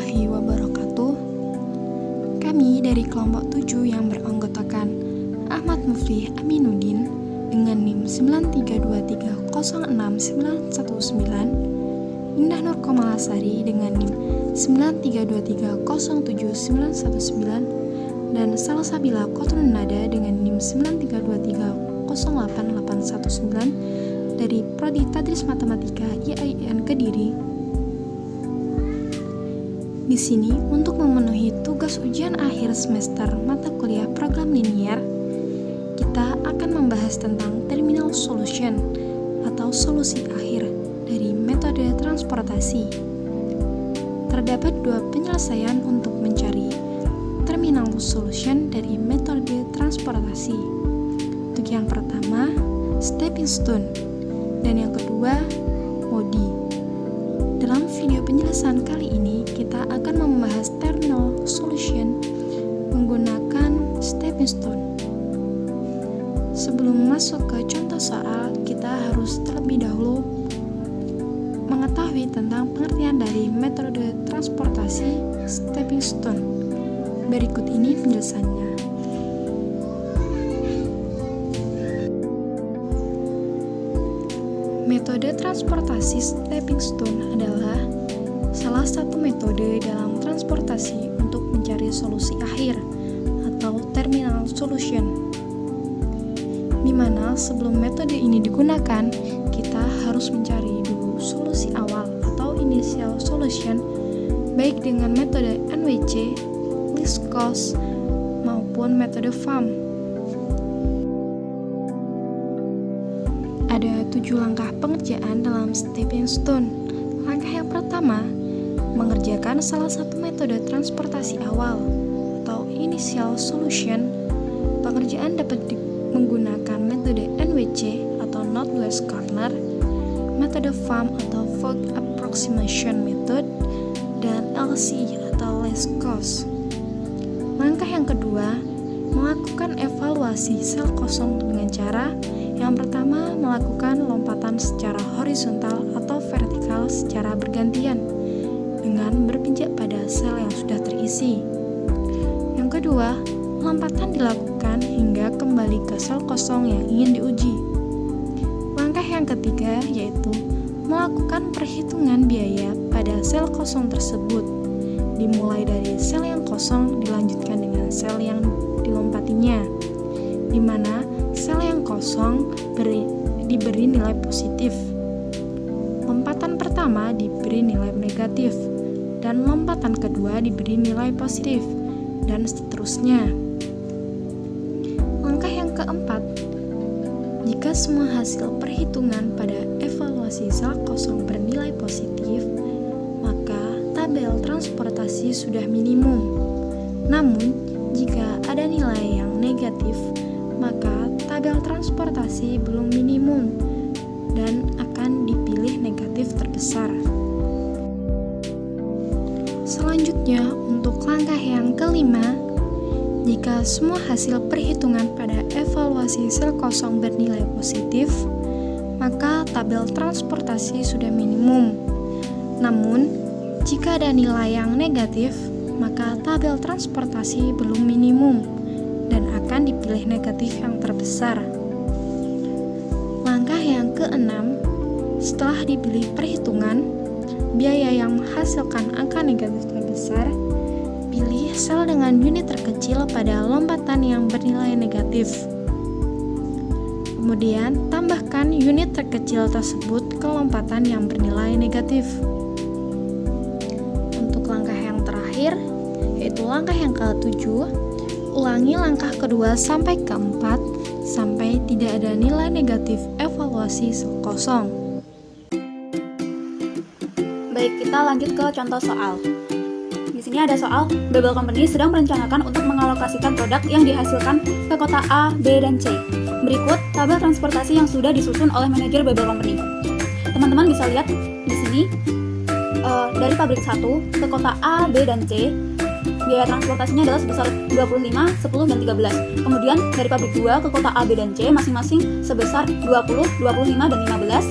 warahmatullahi wabarakatuh. Kami dari kelompok 7 yang beranggotakan Ahmad Mufli Aminuddin dengan NIM 932306919, Indah Nur Komalasari dengan NIM 932307919, dan Salsabila Qatrun Nada dengan NIM 932308819 dari Prodi Tadris Matematika IAIN Kediri. Di sini untuk memenuhi tugas ujian akhir semester mata kuliah program linier, kita akan membahas tentang terminal solution atau solusi akhir dari metode transportasi. Terdapat dua penyelesaian untuk mencari terminal solution dari metode transportasi. Untuk yang pertama, stepping stone, dan yang kedua, modi. Dalam video penjelasan kali ini, kita akan membahas terminal solution menggunakan stepping stone. Sebelum masuk ke contoh soal, kita harus terlebih dahulu mengetahui tentang pengertian dari metode transportasi stepping stone. Berikut ini penjelasannya. Metode transportasi stepping stone adalah salah satu metode dalam transportasi untuk mencari solusi akhir atau terminal solution, di mana sebelum metode ini digunakan, kita harus mencari dulu solusi awal atau initial solution, baik dengan metode NWC, least cost, maupun metode FAM. Ada 7 langkah pengerjaan dalam stepping stone. Langkah yang pertama, mengerjakan salah satu metode transportasi awal atau initial solution. Pengerjaan dapat menggunakan metode NWC atau Northwest Corner, metode FAM atau Vogue Approximation Method, dan LC atau Least Cost. Langkah yang kedua, melakukan evaluasi sel kosong dengan cara yang pertama, melakukan lompatan secara horizontal atau vertikal secara bergantian dengan berpijak pada sel yang sudah terisi. Yang kedua, lompatan dilakukan hingga kembali ke sel kosong yang ingin diuji. Langkah yang ketiga yaitu melakukan perhitungan biaya pada sel kosong tersebut, dimulai dari sel yang kosong dilanjutkan dengan sel yang dilompatinya, di mana sel yang kosong diberi nilai positif. Lompatan pertama diberi nilai negatif, dan lompatan kedua diberi nilai positif, dan seterusnya. Langkah yang keempat, jika semua hasil perhitungan pada evaluasi sel kosong bernilai positif, maka tabel transportasi sudah minimum. Namun, jika ada nilai yang negatif, maka tabel transportasi belum minimum dan akan dipilih negatif terbesar. Selanjutnya, untuk langkah yang kelima, jika semua hasil perhitungan pada evaluasi sel kosong bernilai positif, maka tabel transportasi sudah minimum. Namun, jika ada nilai yang negatif, maka tabel transportasi belum minimum dan akan dipilih negatif yang terbesar. Langkah yang keenam, setelah dipilih perhitungan biaya yang menghasilkan angka negatif terbesar, pilih sel dengan unit terkecil pada lompatan yang bernilai negatif. Kemudian, tambahkan unit terkecil tersebut ke lompatan yang bernilai negatif. Untuk langkah yang terakhir, yaitu langkah yang ke-7, ulangi langkah kedua sampai keempat sampai tidak ada nilai negatif evaluasi sel kosong. Baik, kita lanjut ke contoh soal. Di sini ada soal, Babel Company sedang merencanakan untuk mengalokasikan produk yang dihasilkan ke kota A, B, dan C. Berikut tabel transportasi yang sudah disusun oleh manajer Babel Company. Teman-teman bisa lihat di sini dari pabrik 1 ke kota A, B, dan C, biaya transportasinya adalah sebesar 25, 10, dan 13. Kemudian dari pabrik 2 ke kota A, B, dan C masing-masing sebesar 20, 25, dan 15.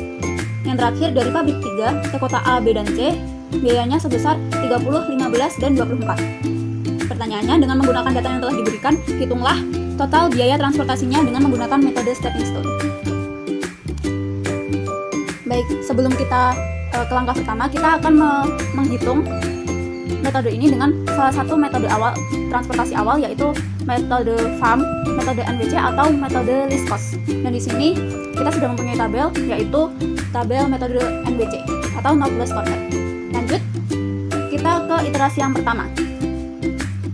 Yang terakhir dari pabrik 3 ke kota A, B, dan C biayanya sebesar 30, 15, dan 24. Pertanyaannya, dengan menggunakan data yang telah diberikan, hitunglah total biaya transportasinya dengan menggunakan metode stepping stone. Baik, sebelum kita ke langkah pertama, kita akan menghitung metode ini dengan salah satu metode awal transportasi awal, yaitu metode FARM, metode NWC, atau metode least cost. Dan di sini kita sudah mempunyai tabel, yaitu tabel metode NWC atau no plus convert. Lanjut, kita ke iterasi yang pertama,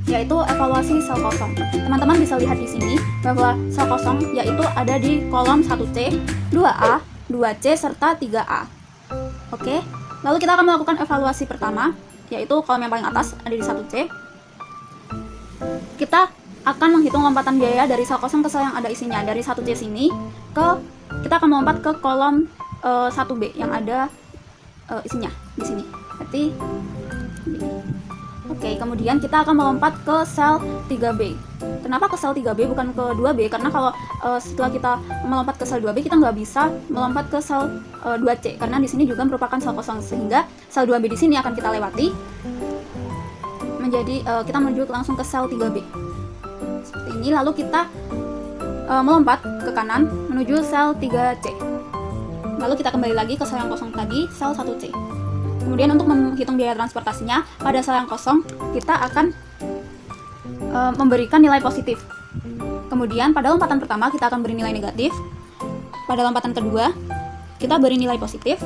yaitu evaluasi sel kosong. Teman-teman bisa lihat di sini bahwa sel kosong yaitu ada di kolom 1C, 2A, 2C, serta 3A. Oke, lalu kita akan melakukan evaluasi pertama, yaitu kolom yang paling atas ada di 1C. Kita akan menghitung lompatan biaya dari sel kosong ke sel yang ada isinya. Dari 1C sini kita akan melompat ke kolom 1B yang ada isinya di sini. Berarti oke, kemudian kita akan melompat ke sel 3B. Kenapa ke sel 3B bukan ke 2B? Karena kalau setelah kita melompat ke sel 2B, kita nggak bisa melompat ke sel 2C, karena di sini juga merupakan sel kosong, sehingga sel 2B di sini akan kita lewati. Menjadi kita menuju langsung ke sel 3B. Seperti ini, lalu kita melompat ke kanan menuju sel 3C. Lalu kita kembali lagi ke sel yang kosong tadi, sel 1C. Kemudian untuk menghitung biaya transportasinya, pada sel yang kosong kita akan memberikan nilai positif. Kemudian pada lompatan pertama kita akan beri nilai negatif. Pada lompatan kedua kita beri nilai positif.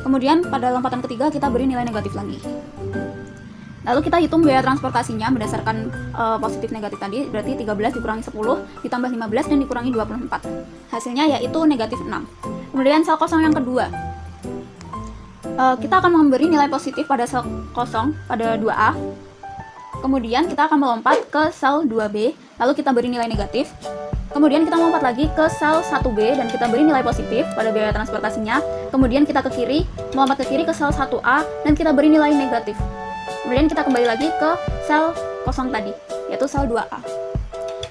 Kemudian pada lompatan ketiga kita beri nilai negatif lagi. Lalu kita hitung biaya transportasinya berdasarkan positif negatif tadi, berarti 13 dikurangi 10 ditambah 15 dan dikurangi 24. Hasilnya yaitu negatif 6. Kemudian sel kosong yang kedua, kita akan memberi nilai positif pada sel kosong pada 2A. Kemudian kita akan melompat ke sel 2B, lalu kita beri nilai negatif. Kemudian kita melompat lagi ke sel 1B dan kita beri nilai positif pada biaya transportasinya. Kemudian kita ke kiri, melompat ke kiri ke sel 1A dan kita beri nilai negatif. Kemudian kita kembali lagi ke sel kosong tadi, yaitu sel 2A.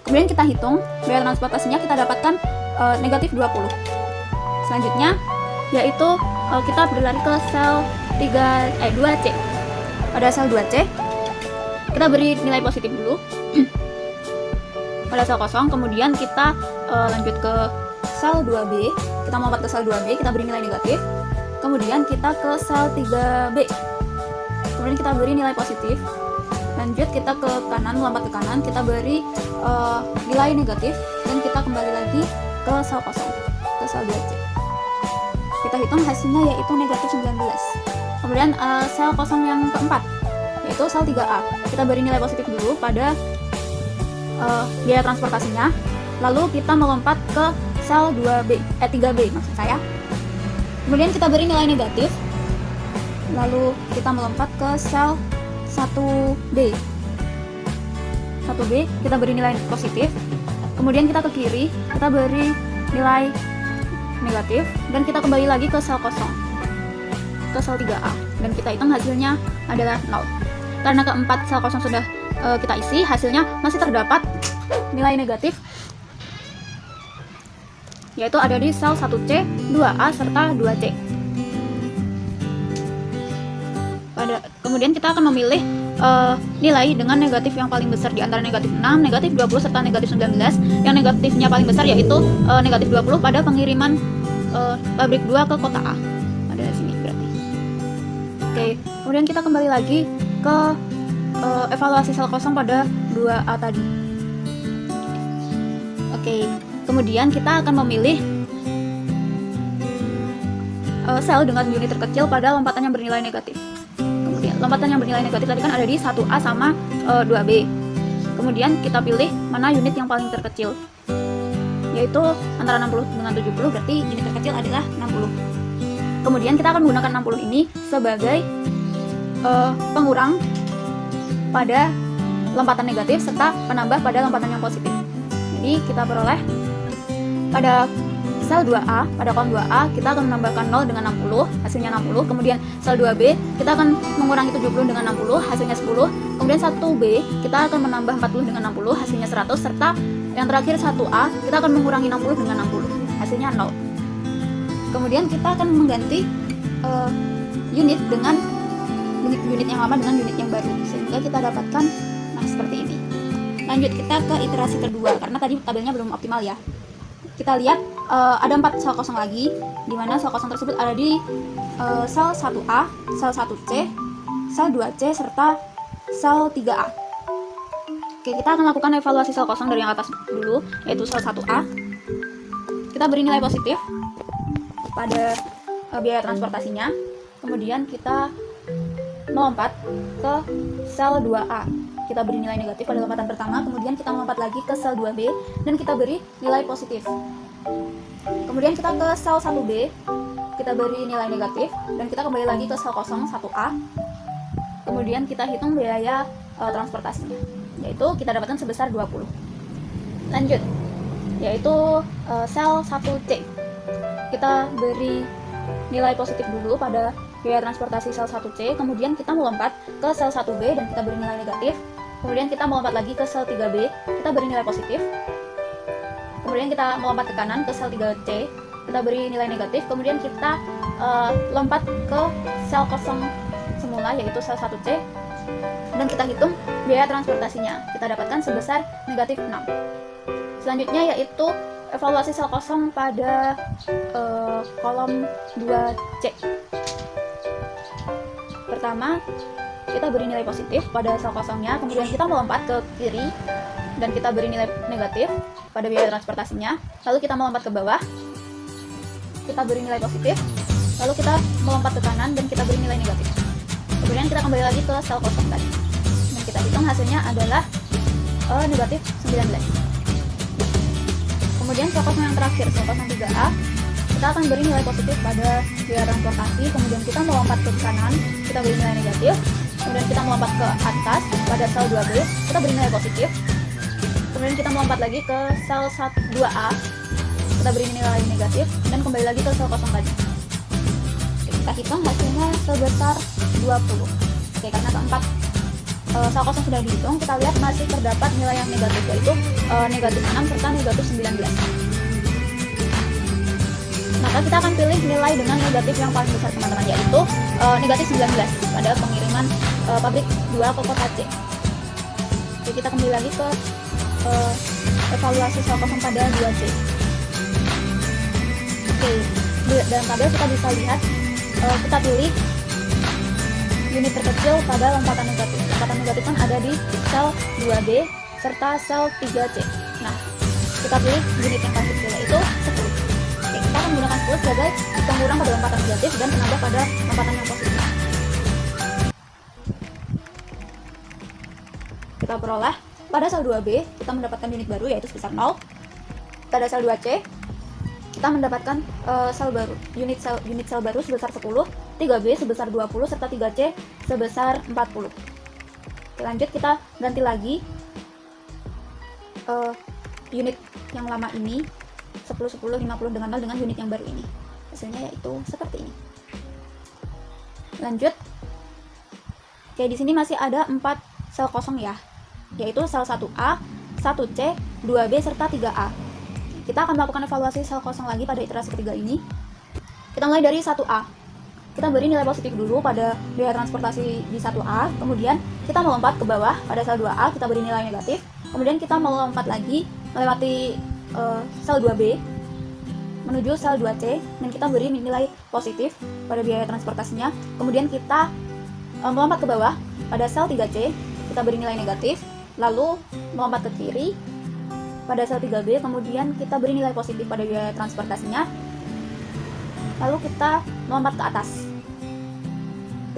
Kemudian kita hitung biaya transportasinya, kita dapatkan negatif 20. Selanjutnya yaitu kita berlari ke sel 2C. Pada sel 2C kita beri nilai positif dulu pada sel kosong. Kemudian kita lanjut ke sel 2B, kita melompat ke sel 2B, kita beri nilai negatif. Kemudian kita ke sel 3B, kemudian kita beri nilai positif. Lanjut kita ke kanan, melompat ke kanan, kita beri nilai negatif. Dan kita kembali lagi ke sel kosong, ke sel 2C. Kita hitung hasilnya yaitu negatif 19. Kemudian sel kosong yang keempat, yaitu sel 3A. Kita beri nilai positif dulu pada biaya transportasinya. Lalu kita melompat ke sel 3B maksud saya. Kemudian kita beri nilai negatif. Lalu kita melompat ke sel 1B. 1B kita beri nilai positif. Kemudian kita ke kiri, kita beri nilai negatif dan kita kembali lagi ke sel kosong, ke sel 3A, dan kita hitung hasilnya adalah 0. Karena keempat sel kosong sudah kita isi, hasilnya masih terdapat nilai negatif, yaitu ada di sel 1C, 2A, serta 2C. Kemudian kita akan memilih nilai dengan negatif yang paling besar di antara negatif 6, negatif 20, serta negatif 19. Yang negatifnya paling besar yaitu negatif 20 pada pengiriman pabrik 2 ke kota A. Ada di sini berarti. Oke, kemudian kita kembali lagi ke evaluasi sel kosong pada 2A tadi. Oke, kemudian kita akan memilih sel dengan unit terkecil pada lompatan yang bernilai negatif. Kemudian lompatan yang bernilai negatif tadi kan ada di 1A sama 2B. Kemudian kita pilih mana unit yang paling terkecil, yaitu antara 60 dengan 70, berarti unit terkecil adalah 60. Kemudian kita akan menggunakan 60 ini sebagai pengurang pada lompatan negatif serta penambah pada lompatan yang positif. Jadi kita peroleh pada sel 2A, pada kolom 2A kita akan menambahkan 0 dengan 60, hasilnya 60. Kemudian sel 2B kita akan mengurangi 70 dengan 60, hasilnya 10. Kemudian 1B kita akan menambah 40 dengan 60, hasilnya 100. Serta yang terakhir 1A kita akan mengurangi 60 dengan 60, hasilnya 0. Kemudian kita akan mengganti unit dengan unit yang lama dengan unit yang baru, sehingga kita dapatkan nah seperti ini. Lanjut kita ke iterasi kedua, karena tadi tabelnya belum optimal ya. Kita lihat ada 4 sel kosong lagi, di mana sel kosong tersebut ada di sel 1A, sel 1C, sel 2C, serta sel 3A. Oke, kita akan lakukan evaluasi sel kosong dari yang atas dulu, yaitu sel 1A. Kita beri nilai positif pada biaya transportasinya. Kemudian kita melompat ke sel 2A. Kita beri nilai negatif pada lompatan pertama, kemudian kita melompat lagi ke sel 2B dan kita beri nilai positif. Kemudian kita ke sel 1B, kita beri nilai negatif dan kita kembali lagi ke sel kosong 1A. Kemudian kita hitung biaya transportasinya, yaitu kita dapatkan sebesar 20. Lanjut, yaitu sel 1C. Kita beri nilai positif dulu pada biaya transportasi sel 1C, kemudian kita melompat ke sel 1B dan kita beri nilai negatif. Kemudian kita melompat lagi ke sel 3B, kita beri nilai positif. Kemudian kita melompat ke kanan ke sel 3C, kita beri nilai negatif. Kemudian kita lompat ke sel kosong semula, yaitu sel 1C, dan kita hitung biaya transportasinya. Kita dapatkan sebesar negatif 6. Selanjutnya yaitu evaluasi sel kosong pada kolom 2C. Pertama, kita beri nilai positif pada sel kosongnya, kemudian kita melompat ke kiri dan kita beri nilai negatif pada biaya transportasinya. Lalu kita melompat ke bawah, kita beri nilai positif. Lalu kita melompat ke kanan dan kita beri nilai negatif. Kemudian kita kembali lagi ke sel kosong tadi dan kita hitung hasilnya adalah negatif 19. Kemudian sel kosong yang terakhir, sel kosong 3A, kita akan beri nilai positif pada biaya transportasi. Kemudian kita melompat ke kanan, kita beri nilai negatif. Kemudian kita melompat ke atas pada sel 2B, kita beri nilai positif. Kemudian kita melompat lagi ke sel 2A, kita beri nilai negatif dan kembali lagi ke sel kosong tadi. Oke, kita hitung hasilnya sebesar 20. Oke, karena keempat sel kosong sudah dihitung, kita lihat masih terdapat nilai yang negatif, yaitu negatif 6 serta negatif 19. Maka kita akan pilih nilai dengan negatif yang paling besar teman-teman, yaitu negatif 19 pada pengiriman pabrik 2 ke kota C. Oke, kita kembali lagi ke evaluasi sel kosong pada 2C. Oke, dalam tabel kita bisa lihat kita pilih unit terkecil pada lompatan negatif. Lompatan negatif kan ada di sel 2B serta sel 3C. Nah, kita pilih unit yang paling kecil, yaitu 10. Oke, kita akan menggunakan 10 sebagai pengurang pada lompatan negatif dan penambah pada lompatan yang positif. Kita peroleh pada sel 2B kita mendapatkan unit baru, yaitu sebesar 0. Pada sel 2C kita mendapatkan sel baru, unit sel baru sebesar 10, 3B sebesar 20 serta 3C sebesar 40. Oke, lanjut kita ganti lagi unit yang lama ini 10, 10, 50 dengan 0 dengan unit yang baru ini. Hasilnya yaitu seperti ini. Lanjut. Oke, di sini masih ada 4 sel kosong ya, yaitu sel 1A, 1C, 2B serta 3A. Kita akan melakukan evaluasi sel kosong lagi pada iterasi ketiga ini. Kita mulai dari 1A. Kita beri nilai positif dulu pada biaya transportasi di 1A, kemudian kita melompat ke bawah pada sel 2A, kita beri nilai negatif. Kemudian kita melompat lagi melewati sel 2B menuju sel 2C dan kita beri nilai positif pada biaya transportasinya. Kemudian kita melompat ke bawah pada sel 3C, kita beri nilai negatif, lalu melompat ke kiri pada sel 3B, kemudian kita beri nilai positif pada biaya transportasinya, lalu kita melompat ke atas,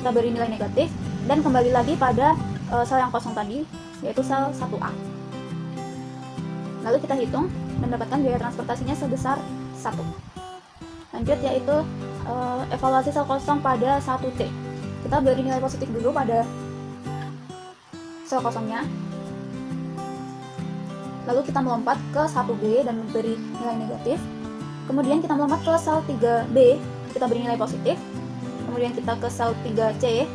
kita beri nilai negatif dan kembali lagi pada sel yang kosong tadi, yaitu sel 1A. Lalu kita hitung dan mendapatkan biaya transportasinya sebesar 1. Lanjut yaitu evaluasi sel kosong pada 1C. Kita beri nilai positif dulu pada sel kosongnya, lalu kita melompat ke 1B dan memberi nilai negatif. Kemudian kita melompat ke sel 3B, kita beri nilai positif. Kemudian kita ke sel 3C,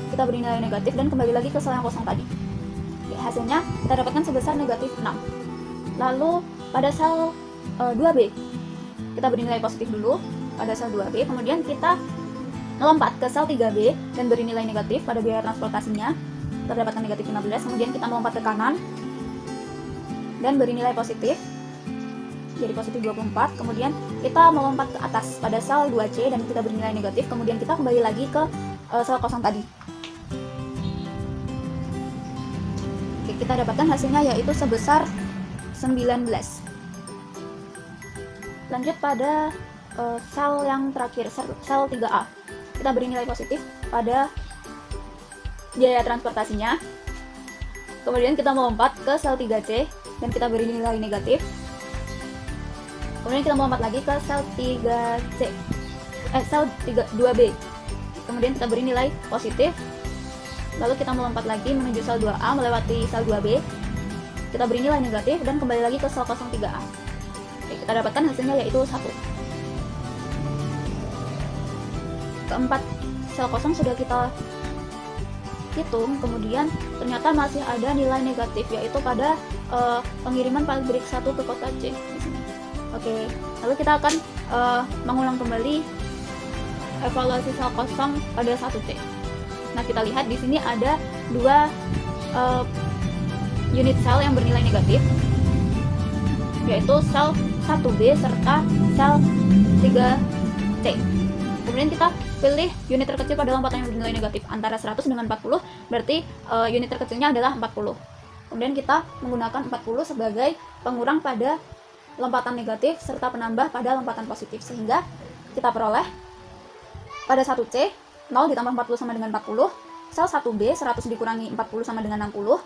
kita beri nilai negatif dan kembali lagi ke sel yang kosong tadi. Oke, hasilnya kita dapatkan sebesar negatif 6. Lalu pada sel 2B, kita beri nilai positif dulu pada sel 2B. Kemudian kita melompat ke sel 3B dan beri nilai negatif pada biaya transportasinya, terdapatkan negatif 15. Kemudian kita melompat ke kanan dan beri nilai positif, jadi positif 24. Kemudian kita melompat ke atas pada sel 2C dan kita beri nilai negatif. Kemudian kita kembali lagi ke sel kosong tadi. Oke, kita dapatkan hasilnya yaitu sebesar 19. Lanjut pada sel yang terakhir, sel 3A. Kita beri nilai positif pada biaya transportasinya. Kemudian kita melompat ke sel 3C dan kita beri nilai negatif. Kemudian kita melompat lagi ke sel 3C, sel 2B. Kemudian kita beri nilai positif. Lalu kita melompat lagi menuju sel 2A melewati sel 2B. Kita beri nilai negatif dan kembali lagi ke sel 03A. Oke, kita dapatkan hasilnya yaitu 1. Keempat sel kosong sudah kita hitung, kemudian ternyata masih ada nilai negatif yaitu pada pengiriman pabrik 1 ke kota C di sini. Oke, lalu kita akan mengulang kembali evaluasi sel kosong pada 1C. Nah, kita lihat di sini ada 2 unit sel yang bernilai negatif, yaitu sel 1B serta sel 3C. Kemudian kita pilih unit terkecil pada lompatan yang bernilai negatif antara 100 dengan 40, berarti unit terkecilnya adalah 40. Kemudian kita menggunakan 40 sebagai pengurang pada lompatan negatif serta penambah pada lompatan positif, sehingga kita peroleh pada 1C 0 ditambah 40 sama dengan 40, sel 1B 100 dikurangi 40 sama dengan 60,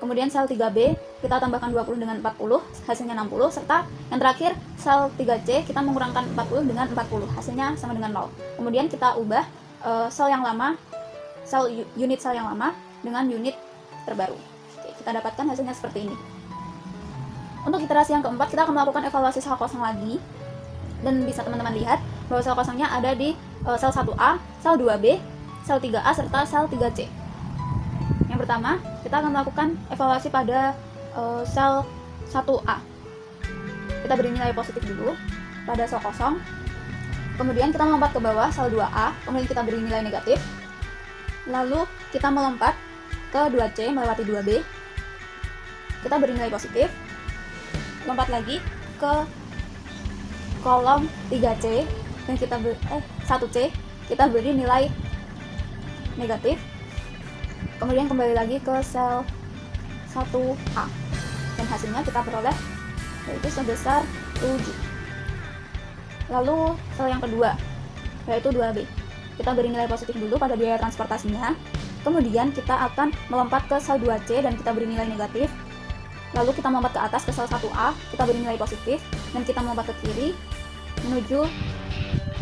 kemudian sel 3B kita tambahkan 20 dengan 40, hasilnya 60, serta yang terakhir sel 3C kita mengurangkan 40 dengan 40, hasilnya sama dengan 0. Kemudian kita ubah sel yang lama, unit sel yang lama dengan unit terbaru. Oke, kita dapatkan hasilnya seperti ini. Untuk iterasi yang keempat, kita akan melakukan evaluasi sel kosong lagi, dan bisa teman-teman lihat bahwa sel kosongnya ada di sel 1A, sel 2B, sel 3A, serta sel 3C. Yang pertama, kita akan melakukan evaluasi pada sel 1A. Kita beri nilai positif dulu pada sel kosong. Kemudian kita melompat ke bawah sel 2A, kemudian kita beri nilai negatif. Lalu kita melompat ke 2C melewati 2B. Kita beri nilai positif. Lompat lagi ke kolom 3C dan kita 1C, kita beri nilai negatif. Kemudian kembali lagi ke sel 1A dan hasilnya kita peroleh yaitu sebesar 7. Lalu sel yang kedua yaitu 2B, kita beri nilai positif dulu pada biaya transportasinya. Kemudian kita akan melompat ke sel 2C dan kita beri nilai negatif. Lalu kita melompat ke atas ke sel 1A, kita beri nilai positif, dan kita melompat ke kiri menuju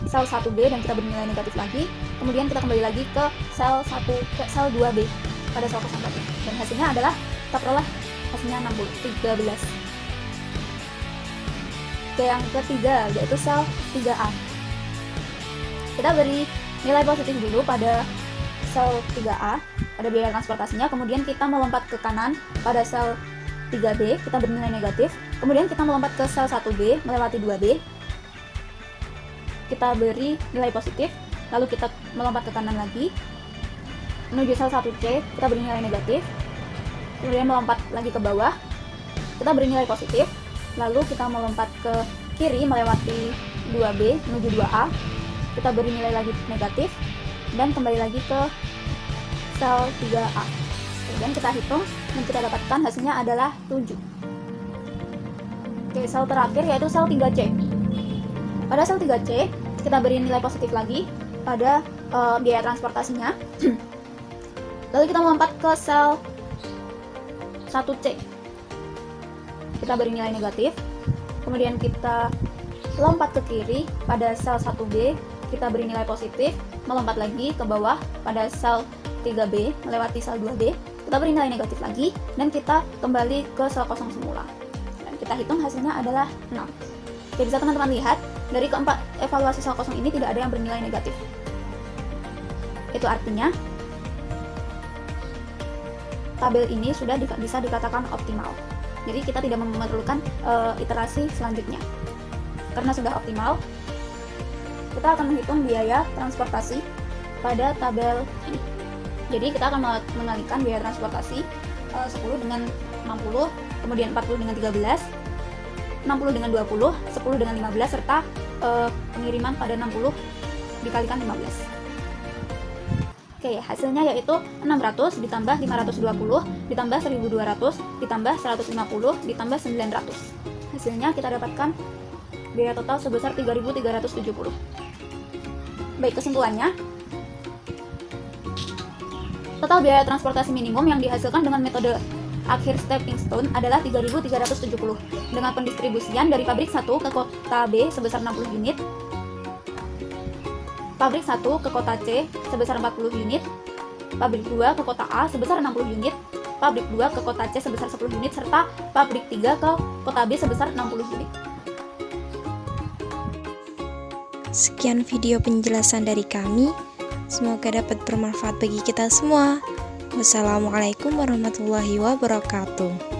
sel 1B dan kita beri nilai negatif lagi. Kemudian kita kembali lagi ke sel 2B pada sel kosong tadi, dan hasilnya adalah kita peroleh hasilnya 13. Oke, yang ketiga yaitu sel 3A. Kita beri nilai positif dulu pada sel 3A pada biaya transportasinya. Kemudian kita melompat ke kanan pada sel 3B, kita beri nilai negatif. Kemudian kita melompat ke sel 1B melewati 2B, kita beri nilai positif. Lalu kita melompat ke kanan lagi menuju sel 1C, kita beri nilai negatif. Kemudian melompat lagi ke bawah, kita beri nilai positif. Lalu kita melompat ke kiri melewati 2B menuju 2A, kita beri nilai lagi negatif, dan kembali lagi ke sel 3A. Dan kita hitung dan kita dapatkan hasilnya adalah 7. Oke, sel terakhir yaitu sel 3C. Pada sel 3C kita beri nilai positif lagi pada biaya transportasinya. Lalu kita melompat ke sel 1C, kita beri nilai negatif. Kemudian kita lompat ke kiri pada sel 1B, kita beri nilai positif. Melompat lagi ke bawah pada sel 3B melewati sel 2B, kita beri nilai negatif lagi, dan kita kembali ke sel kosong semula. Dan kita hitung hasilnya adalah 6. Jadi bisa teman-teman lihat, dari keempat evaluasi sel kosong ini tidak ada yang bernilai negatif. Itu artinya tabel ini sudah bisa dikatakan optimal. Jadi kita tidak memerlukan iterasi selanjutnya. Karena sudah optimal, kita akan menghitung biaya transportasi pada tabel ini. Jadi kita akan mengalikan biaya transportasi 10 dengan 60, kemudian 40 dengan 13, 60 dengan 20, 10 dengan 15, serta pengiriman pada 60 dikalikan 15. Oke, hasilnya yaitu 600 ditambah 520 ditambah 1200 ditambah 150 ditambah 900. Hasilnya kita dapatkan biaya total sebesar 3.370. Baik, kesimpulannya, total biaya transportasi minimum yang dihasilkan dengan metode akhir stepping stone adalah 3.370 dengan pendistribusian dari pabrik 1 ke kota B sebesar 60 unit, pabrik 1 ke kota C sebesar 40 unit, pabrik 2 ke kota A sebesar 60 unit, pabrik 2 ke kota C sebesar 10 unit, serta pabrik 3 ke kota B sebesar 60 unit. Sekian video penjelasan dari kami. Semoga dapat bermanfaat bagi kita semua. Wassalamualaikum warahmatullahi wabarakatuh.